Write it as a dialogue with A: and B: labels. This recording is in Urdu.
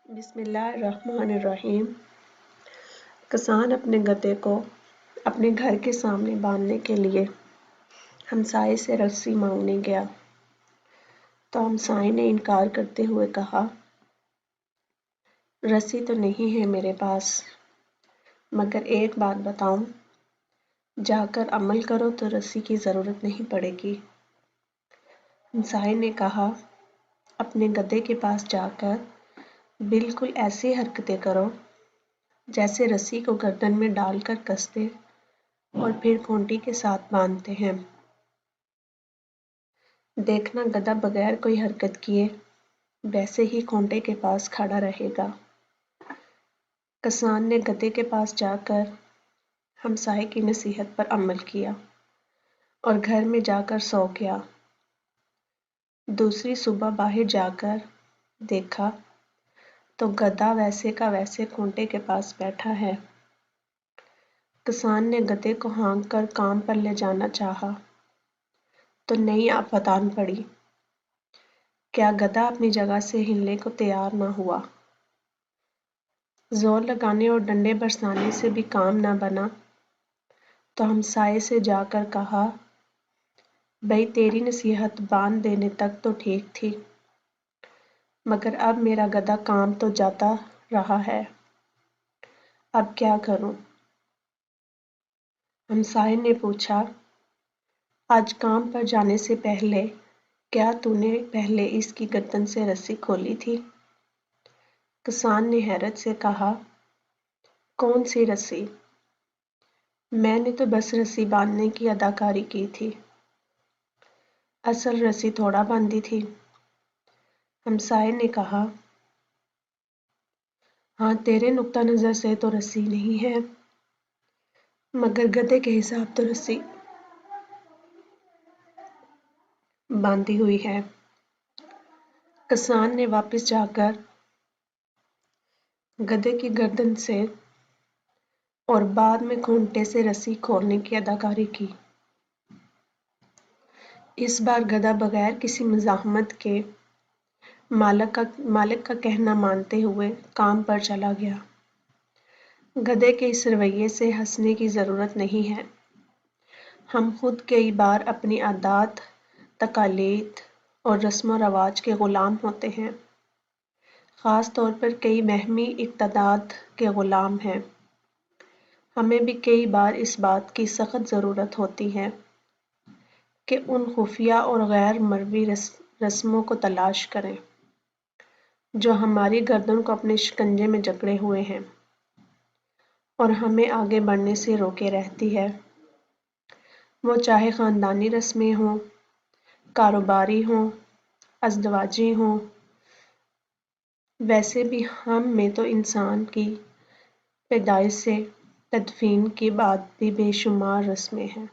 A: بسم اللہ الرحمن الرحیم۔ کسان اپنے گدھے کو اپنے گھر کے سامنے باندھنے کے لیے ہمسائے سے رسی مانگنے گیا تو ہمسائے نے انکار کرتے ہوئے کہا، رسی تو نہیں ہے میرے پاس، مگر ایک بات بتاؤں، جا کر عمل کرو تو رسی کی ضرورت نہیں پڑے گی۔ ہمسائے نے کہا، اپنے گدھے کے پاس جا کر بالکل ایسی حرکتیں کرو جیسے رسی کو گردن میں ڈال کر کستے اور پھر کھونٹی کے ساتھ باندھتے ہیں۔ دیکھنا گدھا بغیر کوئی حرکت کیے ویسے ہی کھونٹے کے پاس کھڑا رہے گا۔ کسان نے گدھے کے پاس جا کر ہمسائے کی نصیحت پر عمل کیا اور گھر میں جا کر سو گیا۔ دوسری صبح باہر جا کر دیکھا تو گدھا ویسے کا ویسے کھونٹے کے پاس بیٹھا ہے۔ کسان نے گدھے کو ہانک کر کام پر لے جانا چاہا تو نئی آفت آن پڑی۔ کیا گدھا اپنی جگہ سے ہلنے کو تیار نہ ہوا؟ زور لگانے اور ڈنڈے برسانے سے بھی کام نہ بنا تو ہمسائے سے جا کر کہا، بھئی تیری نصیحت باندھ دینے تک تو ٹھیک تھی، مگر اب میرا گدھا کام تو جاتا رہا ہے، اب کیا کروں؟ ہمسائے نے پوچھا، آج کام پر جانے سے پہلے کیا تو نے پہلے اس کی گردن سے رسی کھولی تھی؟ کسان نے حیرت سے کہا، کون سی رسی؟ میں نے تو بس رسی باندھنے کی اداکاری کی تھی، اصل رسی تھوڑا باندھی تھی۔ ہمسائے نے کہا، ہاں تیرے نقطہ نظر سے تو رسی نہیں ہے، مگر گدھے کے حساب تو رسی باندھی ہوئی ہے۔ کسان نے واپس جا کر گدھے کی گردن سے اور بعد میں کھونٹے سے رسی کھولنے کی اداکاری کی۔ اس بار گدھا بغیر کسی مزاحمت کے مالک کا کہنا مانتے ہوئے کام پر چلا گیا۔ گدھے کے اس رویے سے ہنسنے کی ضرورت نہیں ہے۔ ہم خود کئی بار اپنی عادات، تقالید اور رسم و رواج کے غلام ہوتے ہیں، خاص طور پر کئی وہمی اقتداد کے غلام ہیں۔ ہمیں بھی کئی بار اس بات کی سخت ضرورت ہوتی ہے کہ ان خفیہ اور غیر مرئی رسموں کو تلاش کریں جو ہماری گردن کو اپنے شکنجے میں جکڑے ہوئے ہیں اور ہمیں آگے بڑھنے سے روکے رہتی ہے، وہ چاہے خاندانی رسمیں ہوں، کاروباری ہوں، ازدواجی ہوں۔ ویسے بھی ہم میں تو انسان کی پیدائش سے تدفین کے بعد بھی بے شمار رسمیں ہیں۔